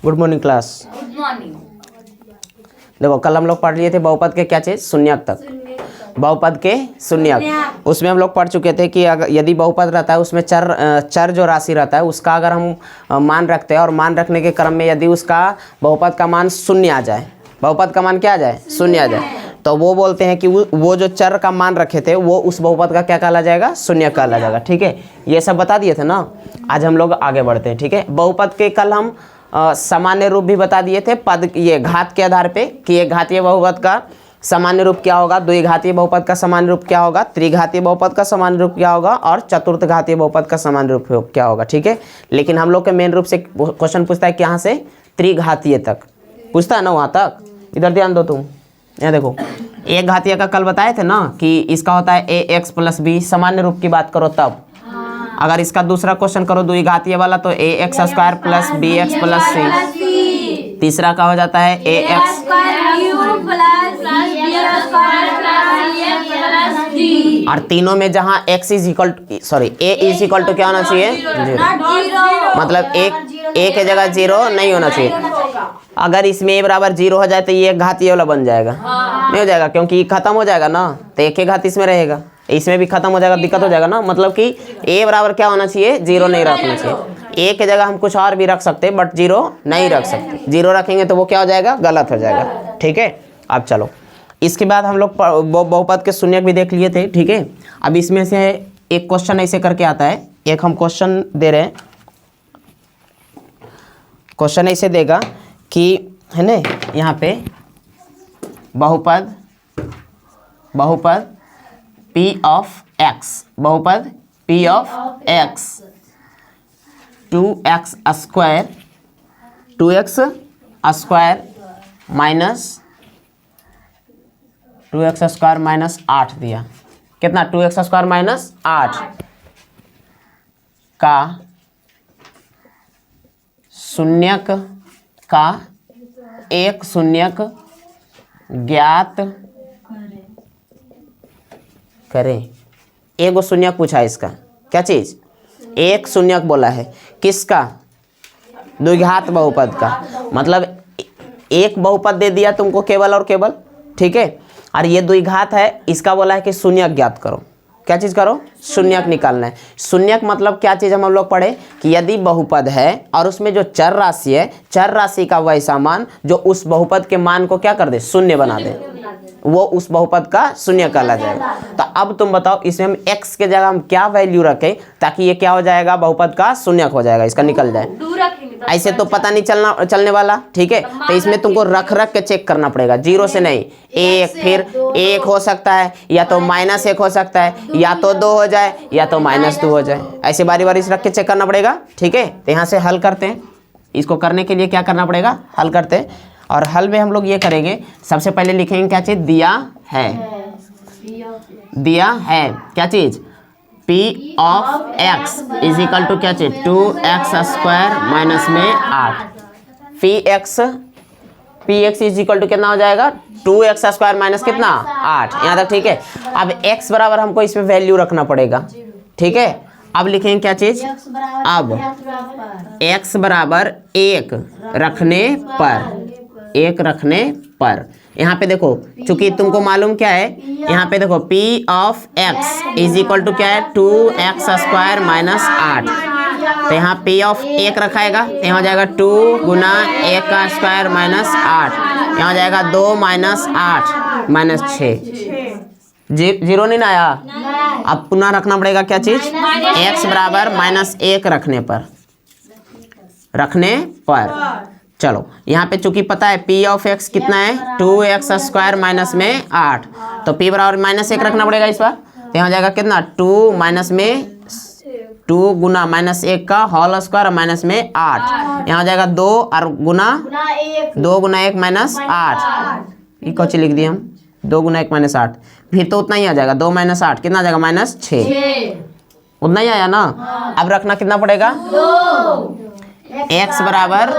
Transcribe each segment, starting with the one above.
Good morning class. Good morning. देखो कल हम लोग पढ़ लिए थे बहुपद के क्या चीज, शून्यक तक, बहुपद के शून्यक। उसमें हम लोग पढ़ चुके थे कि अगर यदि बहुपद रहता है उसमें चर जो राशि रहता है उसका अगर हम मान रखते हैं और मान रखने के क्रम में यदि उसका बहुपद का मान शून्य आ जाए, बहुपद का मान क्या आ जाए, शून्य आ जाए, तो वो बोलते हैं कि वो जो चर का मान रखे थे वो उस बहुपद का क्या कहला जाएगा, शून्य कहला जाएगा। ठीक है, ये सब बता दिए थे ना। आज हम लोग आगे बढ़ते हैं। ठीक है, बहुपद के कल हम सामान्य रूप भी बता दिए थे पद, ये घात के आधार पे कि एक घातीय बहुपद का सामान्य रूप क्या होगा, द्विघातीय बहुपद का सामान्य रूप क्या होगा, त्रिघातीय बहुपद का सामान्य रूप क्या होगा और चतुर्थ घातीय बहुपद का सामान्य रूप क्या होगा। ठीक है, लेकिन हम लोग के मेन रूप से क्वेश्चन पूछता है कि यहाँ से त्रिघातीय तक पूछता है ना, वहाँ तक। इधर ध्यान दो तुम, यहाँ देखो एक घातीय का कल बताए थे ना कि इसका होता है ax + b। सामान्य रूप की बात करो तब, अगर इसका दूसरा क्वेश्चन करो द्विघातीय वाला तो ax² + bx + c। तीसरा का हो जाता है ax और तीनों में जहाँ x a = क्या होना चाहिए, 0। मतलब एक के जगह 0 नहीं होना चाहिए। अगर इसमें a बराबर 0 हो जाए तो ये एक घातीय वाला बन जाएगा, नहीं हो जाएगा क्योंकि ये खत्म हो जाएगा ना, तो एक घात इसमें रहेगा, इसमें भी खत्म हो जाएगा, दिक्कत हो जाएगा ना। मतलब कि a बराबर क्या होना चाहिए, 0 नहीं रखना चाहिए। a के जगह हम कुछ और भी रख सकते हैं बट 0 नहीं रख सकते। 0 रखेंगे तो वो क्या हो जाएगा, गलत हो जाएगा। ठीक है, अब चलो इसके बाद हम लोग बहुपद के शून्यक भी देख लिए थे। ठीक है, अब इसमें से एक क्वेश्चन ऐसे करके आता है, एक हम क्वेश्चन दे रहे हैं, क्वेश्चन ऐसे देगा कि है ना, यहाँ पे बहुपद p ऑफ x, बहुपद p of x 2x² minus 8 दिया। कितना, 2x² माइनस 8 का शून्यक का एक शून्यक ज्ञात करें। एगो शून्यक पूछा है, इसका क्या चीज, एक शून्यक बोला है, किसका, द्विघात बहुपद का। मतलब एक बहुपद दे दिया तुमको केवल और केवल। ठीक है, और ये द्विघात है, इसका बोला है कि शून्यक ज्ञात करो। क्या चीज करो, शून्यक निकालना है। शून्यक मतलब क्या चीज हम लोग पढ़े कि यदि बहुपद है और उसमें जो चर राशि है, चर राशि का वैसा मान जो उस बहुपद के मान को क्या कर दे, शून्य बना दे, वो उस बहुपद का शून्य कहला जाएगा। तो अब तुम बताओ इसमें हम x के जगह हम क्या वैल्यू रखें ताकि ये क्या हो जाएगा, बहुपद का शून्यक हो जाएगा, इसका निकल जाए। ऐसे तो पता नहीं चलने वाला। ठीक है, तो इसमें तुमको रख के चेक करना पड़ेगा, 0 से नहीं, 1 फिर 1 हो सकता है, या तो -1 हो सकता है, या तो 2 हो जाए, या तो -2 हो जाए। ऐसे बारी बारी से रख के चेक करना पड़ेगा। ठीक है, तो यहाँ से हल करते हैं। इसको करने के लिए क्या करना पड़ेगा, हल करते हैं। और हल में हम लोग ये करेंगे, सबसे पहले लिखेंगे क्या चीज़, दिया है, दिया है क्या चीज़, p ऑफ x = क्या चीज़, 2x² माइनस में 8। px = कितना हो जाएगा, 2x² माइनस कितना, 8। यहाँ तक ठीक है। अब x बराबर हमको इसमें वैल्यू रखना पड़ेगा। ठीक है, अब लिखेंगे क्या चीज, अब x बराबर 1 रखने पर, यहाँ पे देखो चूंकि तुमको मालूम क्या है, यहाँ पे देखो p ऑफ x = क्या है, 2x² माइनस 8। तो यहाँ p ऑफ 1 रखाएगा, यहाँ हो जाएगा 2 गुना 1² माइनस 8, यहाँ हो जाएगा 2 माइनस 8 माइनस 6। 0 नहीं ना आया। अब पुनः रखना पड़ेगा क्या चीज, x बराबर -1 रखने पर। चलो यहाँ पे चूंकि पता है p ऑफ x कितना है, 2x² माइनस में 8, तो p बराबर -1 रखना पड़ेगा इस बार। तो यहाँ हो जाएगा कितना, 2 माइनस में 2 गुना -1 का होल स्क्वायर माइनस में 8, यहाँ हो जाएगा 2 और गुना 2 गुना 1 माइनस 8। ये कौन लिख दिए हम, 2 गुना 1 माइनस 8, फिर तो उतना ही आ जाएगा, 2 माइनस 8 कितना आ जाएगा, -6। उतना ही आया ना। अब रखना कितना पड़ेगा, x बराबर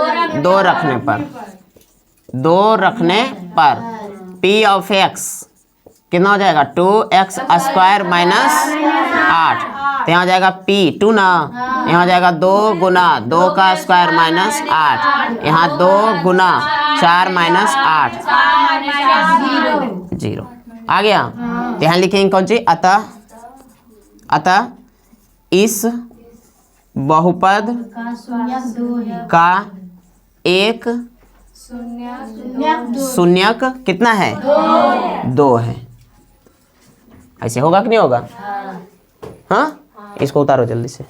2 रखने पर p ऑफ x कितना हो जाएगा, 2x² माइनस 8। तो यहाँ हो जाएगा P 2 ना, यहाँ हो जाएगा 2 गुना 2 का स्क्वायर माइनस 8, यहाँ 2 गुना 4 माइनस 8 0 आ गया। तो यहाँ लिखेंगे कौन सी, अतः इस बहुपद का एक शून्यक कितना है, 2 है। ऐसे होगा कि नहीं होगा? हाँ, इसको उतारो जल्दी से।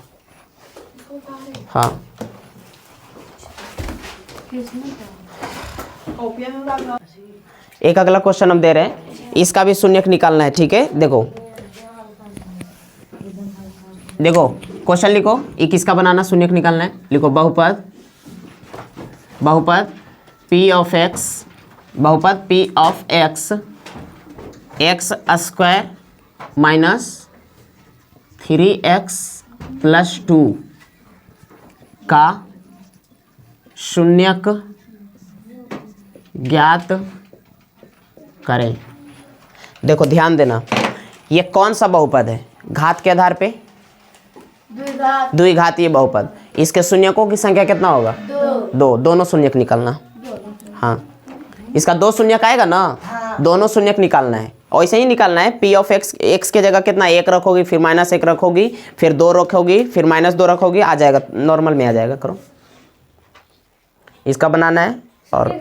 हाँ, एक अगला क्वेश्चन हम दे रहे हैं, इसका भी शून्यक निकालना है। ठीक है, देखो देखो क्वेश्चन लिखो, ये किसका बनाना, शून्यक निकालना है। लिखो बहुपद P ऑफ x, बहुपद P of x x square minus 3x plus 2 का शून्यक ज्ञात करें। देखो ध्यान देना, ये कौन सा बहुपद है, घात के आधार पे द्विघातीय बहुपद। इसके शून्यकों की संख्या कितना होगा, 2। दोनों शून्यक निकालना। हाँ, इसका 2 शून्यक आएगा ना, दोनों शून्यक निकालना है। और ऐसे ही निकालना है, P ऑफ x, x के जगह कितना 1 रखोगी, फिर माइनस 1 रखोगी, फिर 2 रखोगी, फिर माइनस 2 रखोगी, आ जाएगा नॉर्मल में आ जाएगा। करो, इसका बनाना है और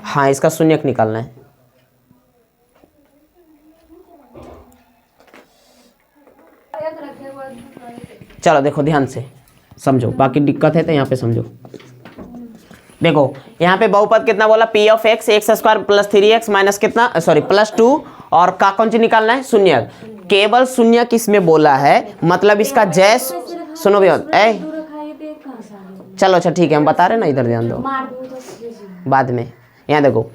हाँ इसका शून्यक निकालना है। चलो देखो ध्यान से समझो, बाकी दिक्कत है तो यहाँ पे समझो। देखो यहाँ पे बहुपद कितना बोला, P of x x square plus 3x minus कितना, सॉरी प्लस 2, और का कौन सी निकालना है, शून्यक। केवल शून्यक इसमें बोला है, मतलब इसका जय, सुनो भैया चलो अच्छा ठीक है, हम बता रहे ना, इधर ध्यान दो बाद में। यहाँ देखो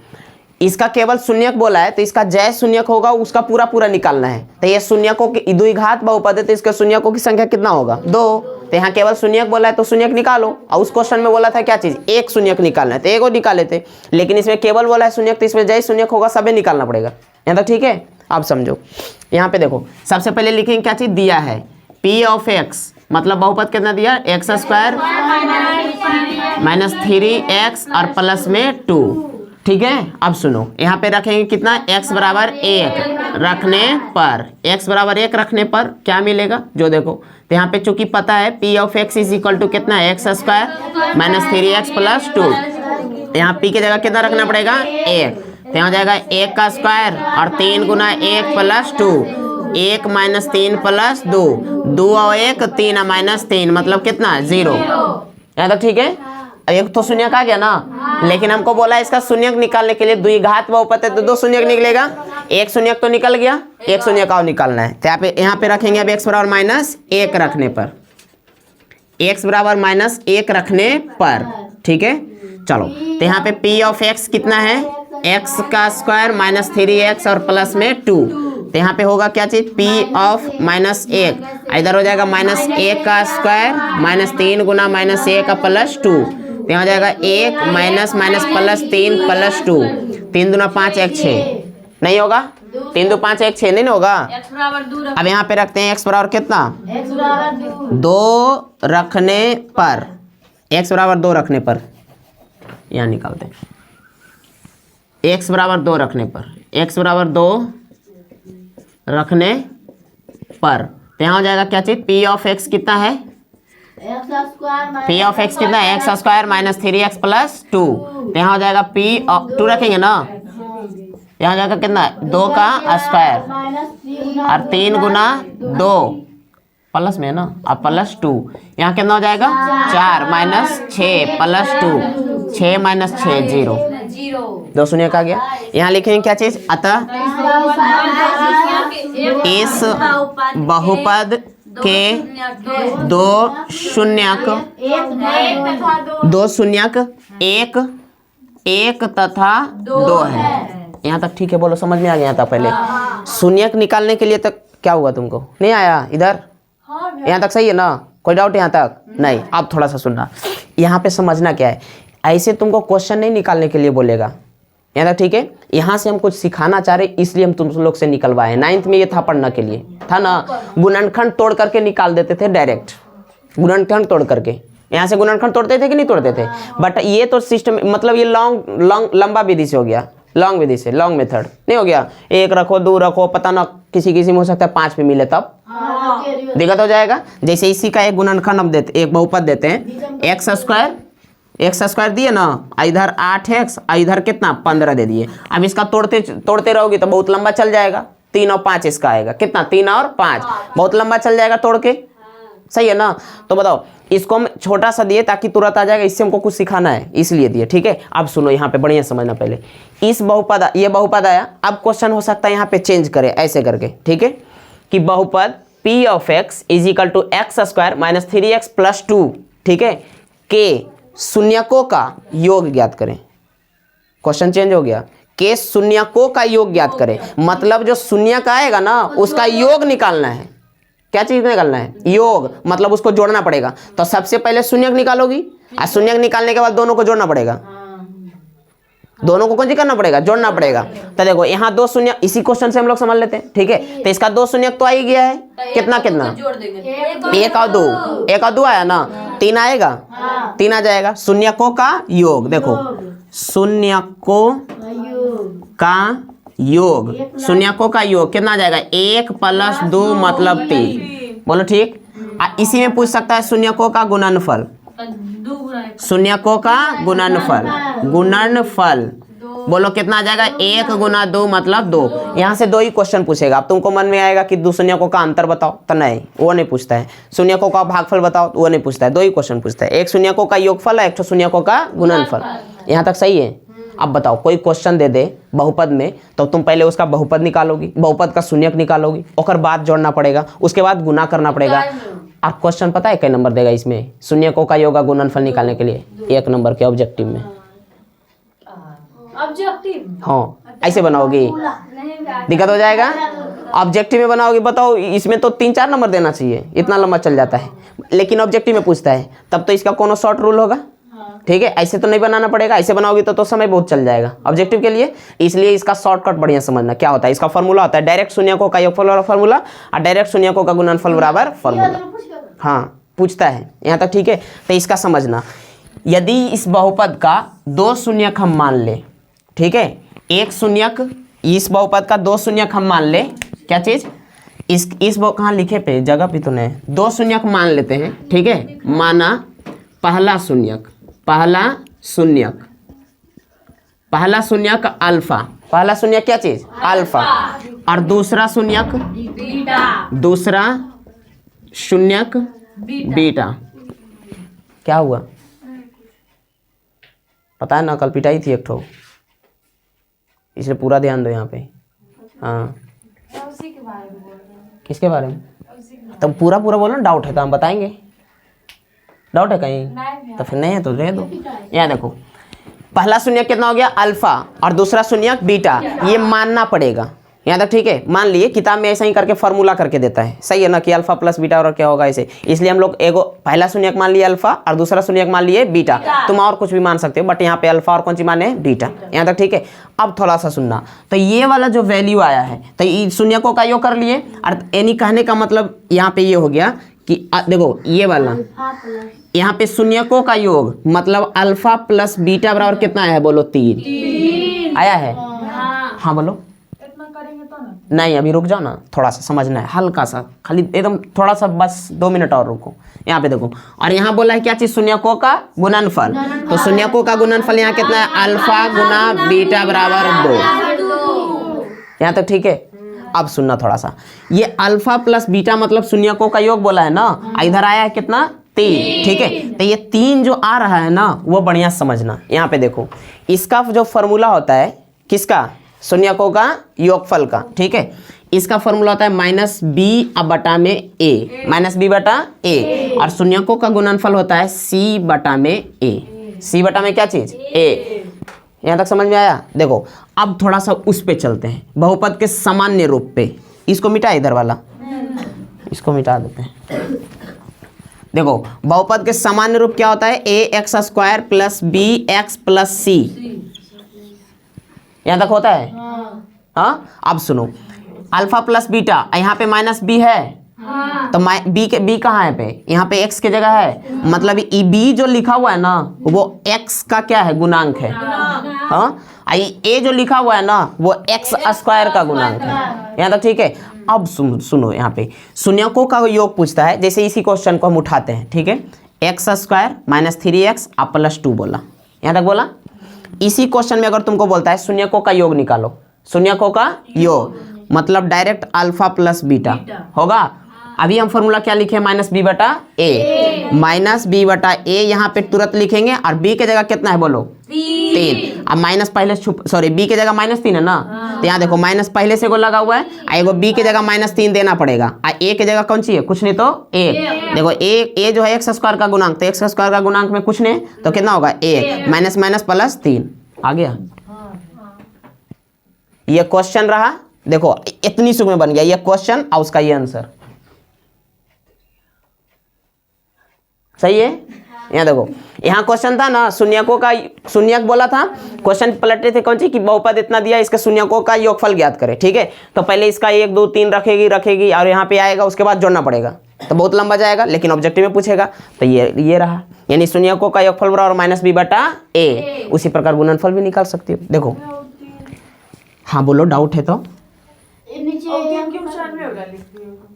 इसका केवल शून्यक बोला है, तो इसका जय शून्यक होगा, उसका पूरा पूरा निकालना है। तो ये शून्यकों की द्विघात बहुपद है, तो इसके शून्यकों की संख्या कितना होगा, 2। तो यहाँ केवल शून्यक बोला है तो शून्यक निकालो। और उस क्वेश्चन में बोला था क्या चीज, एक शून्यक निकालना है, तो एक और निकाले थे, लेकिन इसमें केवल बोला है शून्यक, तो इसमें जय शून्यक होगा, सभी निकालना पड़ेगा। यहाँ तक ठीक है, अब समझो। यहाँ पे देखो सबसे पहले लिखेंगे क्या चीज दिया है, P ऑफ x, मतलब बहुपद कितना दिया, x स्क्वायर माइनस 3x और प्लस में 2। ठीक है, अब सुनो, यहाँ पे रखेंगे कितना, x बराबर 1 रखने पर, x बराबर 1 रखने पर क्या मिलेगा, जो देखो। तो यहाँ पे चूंकि पता है P of x is equal to कितना, x square minus 3x plus 2। यहाँ P की जगह कितना रखना पड़ेगा, 1। तो यहाँ जाएगा 1 का स्क्वायर और 3 गुना 1 प्लस 2, 1 माइनस 3 प्लस 2, 2 और 1 3 माइनस 3, मतलब कितना, 0। यहाँ तक ठीक है, एक तो शून्यक आ गया ना, लेकिन हमको बोला इसका शून्यक निकालने के लिए द्विघात बहुपद है तो 2 शून्यक निकलेगा, एक शून्यक तो निकल गया, एक शून्यक और निकालना है। तो यहाँ पे रखेंगे अब x बराबर माइनस 1 रखने पर, x बराबर माइनस 1 रखने पर। ठीक है, चलो तो यहाँ पे P ऑफ x कितना है, x का स्क्वायर माइनस 3x और प्लस में 2। तो यहाँ पे होगा क्या चीज, P ऑफ माइनस 1, इधर हो जाएगा माइनस 1 का स्क्वायर माइनस 3 गुना माइनस 1 का प्लस 2। तो यहाँ जाएगा 1 माइनस माइनस प्लस 3 प्लस 2, 3 दूना 5 1 6, नहीं होगा, 3 2 5 1 6 नहीं होगा। अब यहाँ पे रखते हैं x बराबर कितना, 2 रखने पर, x बराबर 2 रखने पर, यहाँ निकालते हैं x बराबर 2 रखने पर, x बराबर 2 रखने पर। तो यहाँ हो जाएगा क्या चीज, P ऑफ x कितना है, P ऑफ x कितना है, x square minus 3x plus 2। तो यहाँ हो जाएगा P ऑफ 2 रखेंगे ना, यहाँ हो जाएगा कितना, 2 का स्क्वायर और 3 गुना 2 प्लस में ना, अब प्लस 2, यहाँ कितना हो जाएगा, 4 माइनस 6 प्लस 2, 6 माइनस 6 0, 2 शून्यक आ गया। यहाँ लिखेंगे क्या चीज, अतः इस बहुपद के 2 शून्यक 1 1 तथा 2 है। यहाँ तक ठीक है, बोलो समझ में आ गया था। पहले शून्यक निकालने के लिए तक क्या हुआ, तुमको नहीं आया इधर, यहाँ तक सही है ना, कोई डाउट यहाँ तक नहीं। अब थोड़ा सा सुनना, यहाँ पे समझना क्या है, ऐसे तुमको क्वेश्चन नहीं निकालने के लिए बोलेगा, यहाँ तक ठीक है। यहाँ से हम कुछ सिखाना चाह रहे इसलिए हम तुम लोग से निकलवाए। 9th में ये था पढ़ने के लिए, था ना। गुणनखंड तोड़ करके निकाल देते थे डायरेक्ट, गुणनखंड तोड़ करके यहाँ से गुणनखंड तोड़ते थे कि नहीं तोड़ते थे। बट ये तो सिस्टम मतलब ये लंबा विधि से हो गया, लॉन्ग विधि से, लॉन्ग मेथड नहीं हो गया। 1 रखो 2 रखो, पता ना किसी किसी में हो सकता है 5 पे मिले तब दिक्कत हो जाएगा। जैसे इसी का एक गुणनखंड हम देते, एक बहुपद देते हैं एक्स स्क्वायर दिए ना, इधर 8x, इधर कितना 15 दे दिए। अब इसका तोड़ते रहोगे तो बहुत लंबा चल जाएगा। 3 और 5 इसका आएगा कितना, 3 और 5, बहुत लंबा चल जाएगा तोड़ के, सही है ना। तो बताओ, इसको हम छोटा सा दिए ताकि तुरंत आ जाएगा, इससे हमको कुछ सिखाना है इसलिए दिए, ठीक है। अब सुनो यहाँ पे बढ़िया समझना, पहले इस बहुपद, ये बहुपद आया। अब क्वेश्चन हो सकता है यहाँ पे चेंज करें ऐसे करके, ठीक है, कि बहुपद p of x is equal to x square minus 3x plus 2, ठीक है, के शून्यकों का योग ज्ञात करें। क्वेश्चन चेंज हो गया, के शून्यकों का योग ज्ञात करें, मतलब जो शून्यक आएगा ना उसका योग निकालना है। क्या चीज निकालना है, योग, मतलब उसको जोड़ना पड़ेगा। तो सबसे पहले शून्यक निकालोगी और शून्यक निकालने के बाद दोनों को जोड़ना पड़ेगा, दोनों को कौन करना पड़ेगा, जोड़ना पड़ेगा। तो देखो यहाँ 2 शून्य, इसी क्वेश्चन से हम लोग समझ लेते हैं, ठीक है। तो इसका 2 शून्यक तो आ ही गया है, कितना कितना, 1 और 2, 1 और 2 आया ना, 3 आएगा, 3 आ जाएगा। शून्यकों का योग, देखो शून्यकों का योग, शून्यकों का योग कितना आ जाएगा, 1 + 2 मतलब 3, बोलो ठीक। इसी में पूछ सकता है शून्यकों का गुणनफल, शून्यकों का गुणनफल बोलो कितना आ जाएगा, 1 × 2 मतलब 2। यहाँ से 2 ही क्वेश्चन पूछेगा। अब तुमको मन में आएगा कि 2 शून्यकों का अंतर बताओ, तो नहीं, वो नहीं पूछता है। शून्यकों का भागफल बताओ, वो नहीं पूछता है। 2 ही क्वेश्चन पूछता है, एक शून्यकों का योगफल, एक शून्यकों का गुणनफल। यहाँ तक सही है। अब बताओ, कोई क्वेश्चन दे दे बहुपद में, तो तुम पहले उसका बहुपद निकालोगी, बहुपद का शून्यक निकालोगी, और बाद जोड़ना पड़ेगा, उसके बाद गुना करना पड़ेगा। आप क्वेश्चन पता है कई नंबर देगा इसमें, शून्यकों का योग गुणनफल निकालने के लिए 1 नंबर के ऑब्जेक्टिव में। हाँ, ऐसे बनाओगी दिक्कत हो जाएगा। ऑब्जेक्टिव में बनाओगी, बताओ इसमें तो 3-4 नंबर देना चाहिए, इतना लंबा चल जाता है, लेकिन ऑब्जेक्टिव में पूछता है, तब तो इसका कोनो शॉर्ट रूल होगा, ठीक है। ऐसे तो नहीं बनाना पड़ेगा, ऐसे बनाओगी तो समय बहुत चल जाएगा ऑब्जेक्टिव के लिए। इसलिए इसका शॉर्टकट बढ़िया समझना, क्या होता है इसका फॉर्मूला होता है डायरेक्ट शून्यकों का योगफल वाला फॉर्मूला और डायरेक्ट शून्यकों का गुणनफल बराबर फॉर्मूला। हाँ पूछता है, यहाँ तक ठीक है। तो इसका समझना, यदि इस बहुपद का 2 शून्यक हम मान ले, ठीक है, एक शून्यक, इस बहुपद का 2 शून्यक हम मान ले, क्या चीज, इस कहाँ लिखे पे जगह पे तो नहीं, 2 शून्यक मान लेते हैं, ठीक है। माना पहला शून्यक अल्फा, पहला शून्यक क्या चीज, अल्फा, और दूसरा शून्यक बीटा। क्या हुआ पता है ना, कल पिटाई थी एक ठो, इसलिए पूरा ध्यान दो यहाँ पे। हाँ किसके बारे में, तब पूरा बोलो ना, डाउट है तो हम बताएंगे। डाउट है कहीं तो फिर नहीं है तो रह दो। यहाँ देखो, पहला शून्यक कितना हो गया, अल्फा, और दूसरा शून्यक बीटा, ये मानना पड़ेगा। यहाँ तक ठीक है, मान लिए किताब में ऐसा ही करके फॉर्मूला करके देता है, सही है ना, कि अल्फा प्लस बीटा और क्या होगा ऐसे। इसलिए हम लोग एगो पहला शून्यक मान लिए अल्फा और दूसरा शून्यक मान लिए बीटा। तुम और कुछ भी मान सकते हो, बट यहाँ पे अल्फा और कौन सी माने, बीटा। यहाँ तक ठीक है। अब थोड़ा सा सुनना, तो ये वाला जो वैल्यू आया है, तो शून्यकों का योग कर लिए, और यानी कहने का मतलब यहाँ पे ये हो गया कि देखो ये वाला यहाँ पे शून्यकों का योग मतलब अल्फा प्लस बीटा बराबर कितना आया है, बोलो 3 आया है। हाँ बोलो, नहीं अभी रुक जाओ ना, थोड़ा सा समझना है, हल्का सा, खाली एकदम थोड़ा सा, बस 2 मिनट और रुको। यहाँ पे देखो, और यहाँ बोला है क्या चीज, शून्यकों का गुणनफल। तो शून्यकों का गुणनफल यहाँ कितना है, अल्फा गुना बीटा बराबर 2। यहाँ तक ठीक है। अब सुनना थोड़ा सा, ये अल्फा प्लस बीटा मतलब शून्यकों का योग बोला है ना, इधर आया है कितना, 3, ठीक है। तो ये 3 जो आ रहा है ना, वो बढ़िया समझना। यहाँ पे देखो, इसका जो फॉर्मूला होता है किसका, शून्यकों का योगफल का, ठीक है। इसका फॉर्मूला होता है -b/a, -b/a, और शून्यकों का गुणनफल होता है c/a। c/में क्या चीज, a। यहाँ तक समझ में आया। देखो अब थोड़ा सा उस पे चलते हैं, बहुपद के सामान्य रूप पे। इसको मिटा, इधर वाला इसको मिटा देते हैं। देखो बहुपद के सामान्य रूप क्या होता है, ax² + bx + c। यहाँ तक होता है? हाँ। अब सुनो, अल्फा प्लस बीटा, यहाँ पे माइनस बी है, तो बी कहाँ है पे? यहाँ पे एक्स की जगह है, मतलब ई बी जो लिखा हुआ है ना वो एक्स का क्या है? गुणांक है। हाँ, ए जो लिखा हुआ है ना वो एक्स स्क्वायर का गुणांक है। यहाँ तक ठीक है? अब सुनो, यहाँ पे शून्यकों का योग पूछता है, जैसे इसी क्वेश्चन को हम उठाते हैं, ठीक है? एक्स स्क्वायर माइनस 3x आप +2 बोला, यहाँ तक बोला। इसी क्वेश्चन में अगर तुमको बोलता है शून्यकों का योग निकालो, शून्यकों का योग मतलब डायरेक्ट अल्फा प्लस बीटा होगा। अभी हम फॉर्मूला क्या लिखे? -b/a, -b/a यहाँ पे तुरंत लिखेंगे, और b के जगह कितना है बोलो? 3। अब माइनस पहले b के जगह -3 है ना, तो यहाँ देखो माइनस पहले से को लगा हुआ है, एगो b के जगह -3 देना पड़ेगा, और a के जगह कौन सी है? कुछ नहीं तो 1। देखो a जो है एक्स स्क्वायर का गुणांक, तो एक्स स्क्वायर का गुणांक में कुछ नहीं तो कितना होगा? 1 माइनस माइनस प्लस 3 आ गया। ये क्वेश्चन रहा, देखो इतनी सुख में बन गया ये क्वेश्चन और उसका ये आंसर। सही है? यहाँ देखो, यहाँ क्वेश्चन था ना शून्यकों का, शून्यक बोला था, क्वेश्चन पलटे थे कौन सी कि बहुपद इतना दिया, इसके शून्यकों का योगफल ज्ञात करें, ठीक है? तो पहले इसका 1 2 3 रखेगी और यहाँ पे आएगा, उसके बाद जोड़ना पड़ेगा, तो बहुत लंबा जाएगा, लेकिन ऑब्जेक्टिव में पूछेगा तो ये रहा, यानी शून्यकों का योगफल बराबर -b/a। उसी प्रकार गुणनफल भी निकाल सकती हो। देखो, हाँ बोलो, डाउट है तो?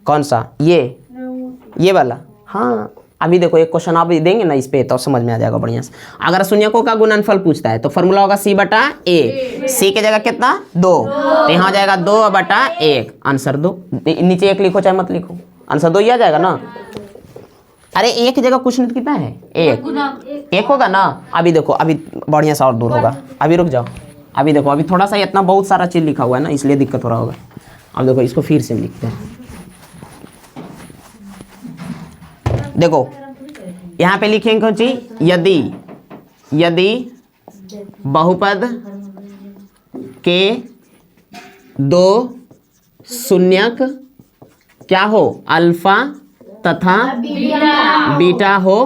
कौन सा? ये वाला? हाँ, अभी देखो एक क्वेश्चन आप देंगे ना इस पे तो समझ में आ जाएगा बढ़िया से। अगर शून्यकों का गुणनफल पूछता है तो फॉर्मूला होगा c/a, c के जगह कितना? 2, तो यहाँ हो जाएगा 2/1, आंसर 2। नीचे 1 लिखो चाहे मत लिखो, आंसर 2 ही आ जाएगा ना। अरे 1 की जगह कुछ नहीं, कितना है? 1 होगा ना। अभी देखो, अभी बढ़िया सा और दूर होगा, अभी रुक जाओ, अभी देखो, अभी थोड़ा सा इतना बहुत सारा चीज लिखा हुआ है ना, इसलिए दिक्कत हो रहा होगा। अब देखो इसको फिर से लिखते हैं। देखो यहाँ पे लिखेंगे कौन सी? यदि बहुपद के 2 शून्यक क्या हो? अल्फा तथा बीटा हो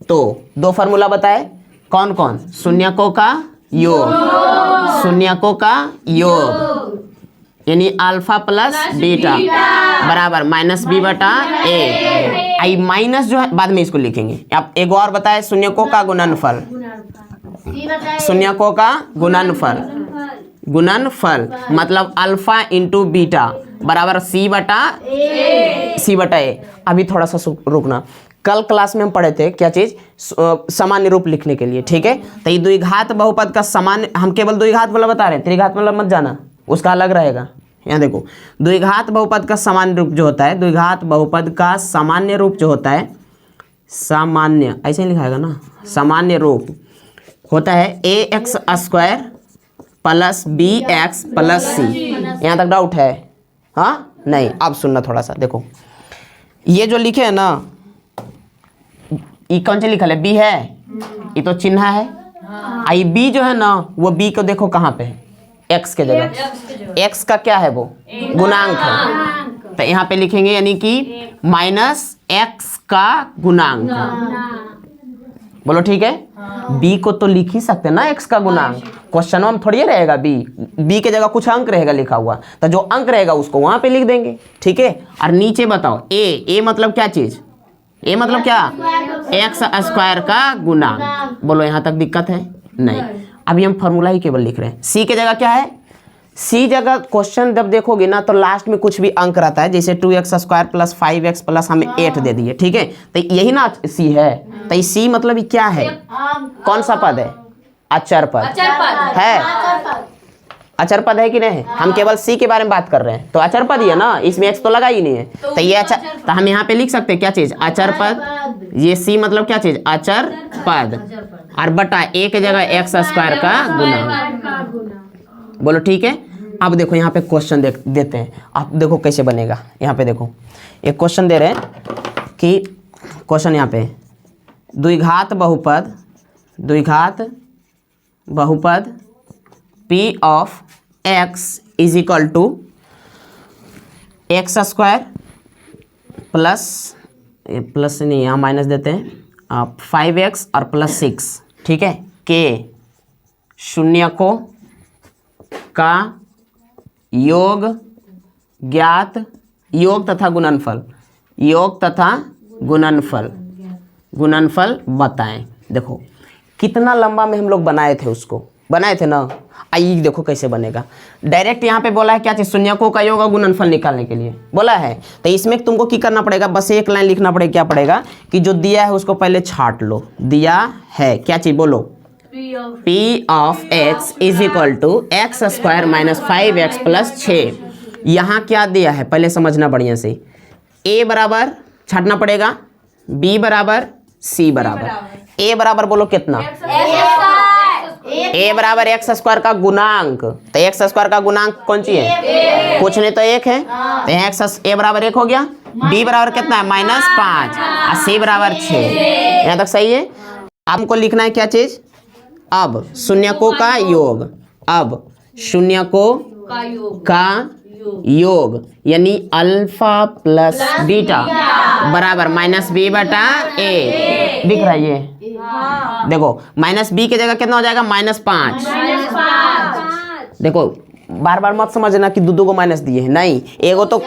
तो 2 फार्मूला बताए कौन कौन? शून्यकों का योग, शून्यकों का योग यानी अल्फा प्लस बीटा बराबर -b/a। आई माइनस जो है बाद में इसको लिखेंगे। अब एक और बताए, शून्यकों का गुणनफल, शून्यकों का गुणनफल मतलब अल्फा इंटू बीटा बराबर c/a। अभी थोड़ा सा रुकना, कल क्लास में हम पढ़े थे क्या चीज? सामान्य रूप लिखने के लिए, ठीक है? तो ये द्विघात बहुपद का सामान्य, हम केवल द्विघात मतलब बता रहे हैं, त्रिघात मतलब मत जाना, उसका अलग रहेगा। यहाँ देखो, द्विघात बहुपद का सामान्य रूप जो होता है, द्विघात बहुपद का सामान्य रूप जो होता है, सामान्य ऐसे ही लिखाएगा ना, सामान्य रूप होता है ax² + bx + c। यहाँ तक डाउट है? हाँ नहीं, अब सुनना थोड़ा सा। देखो ये जो लिखे है ना, ये कौन से लिखा है? b है, ये तो चिन्ह है। आई b जो है ना वो b को देखो कहाँ पे है? x के जगह, x का क्या है? वो गुणांक है, तो यहाँ पे लिखेंगे यानी कि -x का गुणांक। बोलो ठीक है? b को तो लिख ही सकते हैं ना x का गुणांक, क्वेश्चन में थोड़ी रहेगा b के जगह कुछ अंक रहेगा लिखा हुआ, तो जो अंक रहेगा उसको वहां पे लिख देंगे, ठीक है? और नीचे बताओ a मतलब क्या चीज? a मतलब क्या? x² का गुणांक। बोलो यहाँ तक दिक्कत है? नहीं। अभी हम फॉर्मूला ही केवल लिख रहे हैं। c के जगह क्या है? c जगह क्वेश्चन जब देखोगे ना तो लास्ट में कुछ भी अंक रहता है, जैसे 2x² + 5x + हमें 8 दे दिए, ठीक है? तो यही ना c है, तो c मतलब क्या है? कौन सा पद है? अचर पद है। अचर पद है कि नहीं? हम केवल c के बारे में बात कर रहे हैं, तो अचर पद ही है ना, इसमें x तो लगा ही नहीं है, तो ये अचर, तो हम यहाँ पे लिख सकते हैं क्या चीज? अचर पद। ये c मतलब क्या चीज? अचर पद, और बटा a के जगह x² का गुणांक। बोलो ठीक है? अब देखो यहाँ पे क्वेश्चन देते हैं, आप देखो कैसे बनेगा। यहाँ पे देखो एक क्वेश्चन दे रहे हैं कि क्वेश्चन यहाँ पे द्विघात बहुपद p of x is equal to x² plus नहीं, यहाँ माइनस देते हैं, 5x और +6, ठीक है? के शून्यकों का योग ज्ञात, योग तथा गुणनफल, योग तथा गुणनफल बताएं। देखो कितना लंबा में हम लोग बनाए थे, उसको बनाए थे ना। आइए देखो कैसे बनेगा। डायरेक्ट यहाँ पे बोला है क्या चीज़, शून्यकों का योग और गुणनफल निकालने के लिए बोला है। तो इसमें तुमको क्या करना पड़ेगा, बस एक लाइन लिखना पड़ेगा। क्या पड़ेगा कि जो दिया है उसको पहले छाट लो। दिया है क्या चीज़, बोलो P of x is equal to x square minus 5x plus 6। यहाँ क्या दिया है पहले समझना बढ़िया से। a बराबर छाटना पड़ेगा, b बराबर, c बराबर। a बराबर बोलो कितना, a बराबर एक्स स्क्वायर का गुणांक। तो एक्स स्क्वायर का गुणांक कौन सी है, कुछ नहीं तो एक है। तो एक्स a बराबर 1 हो गया। b बराबर कितना है, -5 और c बराबर 6। यहाँ तक सही है। आपको लिखना है क्या चीज, अब शून्यकों का योग, अब शून्यकों का योग यानी अल्फा प्लस बीटा बराबर -b बटा a। दिख रहा है ये, देखो -b की जगह कितना हो जाएगा, -5। देखो बार बार मत समझना कि दो को माइनस दिए हैं, नहीं। एगो तो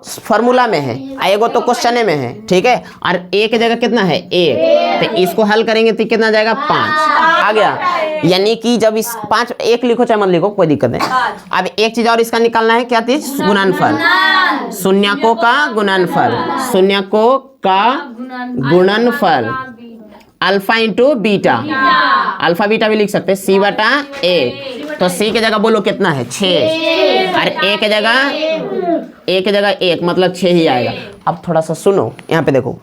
फॉर्मूला में है, एगो तो क्वेश्चन में है, ठीक है। और ए की जगह कितना है, 1। तो इसको हल करेंगे तो कितना जाएगा, 5 आ गया। यानी कि जब इस 5 1 लिखो चाहे मत लिखो कोई दिक्कत नहीं। अब एक चीज और इसका निकालना है, क्या चीज, गुणनफल। शून्यकों का गुणनफल, शून्यकों का गुणनफल alpha into beta, alpha beta भी लिख सकते हैं, c बटा a। तो c की जगह बोलो कितना है, 6। और a की जगह 1 मतलब 6 ही आएगा। अब थोड़ा सा सुनो, यहाँ पे देखो,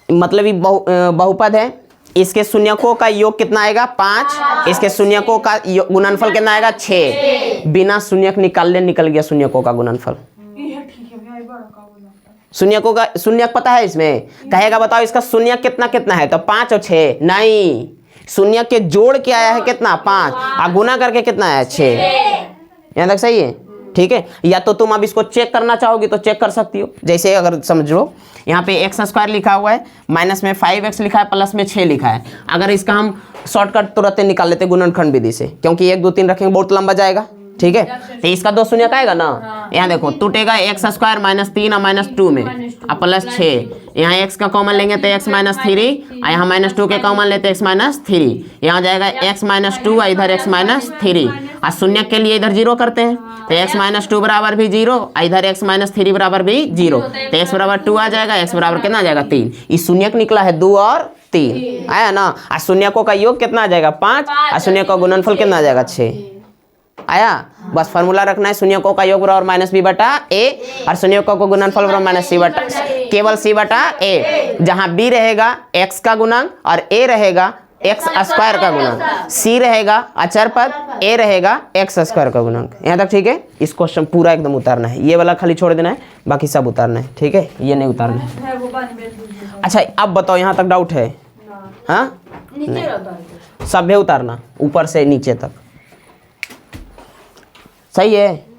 मतलब ये बहुपद है, इसके शून्यकों का योग कितना आएगा, 5। इसके शून्यकों का गुणनफल कितना आएगा, 6। बिना शून्यक निकालने निकल गया शून्यकों का गुणनफल। शून्यकों का शून्यक पता है इसमें, कहेगा बताओ इसका शून्यक कितना कितना है, तो 5 और 6 नहीं, शून्यक के जोड़ के आया है कितना, 5 और गुना करके कितना आया, 6। यहाँ तक सही है, ठीक है। या तो तुम अब इसको चेक करना चाहोगी तो चेक कर सकती हो। जैसे अगर समझ लो यहाँ पे एक्स स्क्वायर लिखा हुआ है, माइनस में 5x लिखा है, प्लस में 6 लिखा है। अगर इसका हम शॉर्टकट तुरंत निकाल लेते गुणनखंड विधि से, क्योंकि 1 2 3 रखेंगे बहुत लंबा जाएगा, ठीक है। तो इसका 2 शून्य का आएगा ना, यहाँ देखो टूटेगा एक्स स्क्वायर -3 और -2 में और प्लस 6। यहाँ x का कॉमन लेंगे तो x -3 और यहाँ -2 के कॉमन लेते x -3। यहाँ जाएगा x -2 और इधर x -3 और शून्य के लिए इधर 0 करते हैं तो x -2 बराबर भी 0 और इधर x -3 बराबर भी 0। तो x बराबर 2 आ जाएगा, x बराबर कितना आ जाएगा, 3। इस शून्यक निकला है 2 और 3 आया ना। और शून्यकों का योग कितना आ जाएगा, 5 और शून्य का गुणनफल कितना आ जाएगा, 6 आया। बस फार्मूला रखना है, शून्यकों का योग बराबर -b बटा a और शून्यकों का गुणनफल बराबर -c बटा, केवल c बटा a। जहां b रहेगा x का गुणांक और a रहेगा एक्स स्क्वायर का गुणांक, c रहेगा अचर पद, a रहेगा एक्स स्क्वायर का गुणांक। यहाँ तक ठीक है। इस क्वेश्चन पूरा एकदम उतारना है, ये वाला खाली छोड़ देना है, बाकी सब उतारना है, ठीक है, ये नहीं उतारना है। अच्छा अब बताओ यहाँ तक डाउट है, हाँ सब है उतारना ऊपर से नीचे तक, सही है।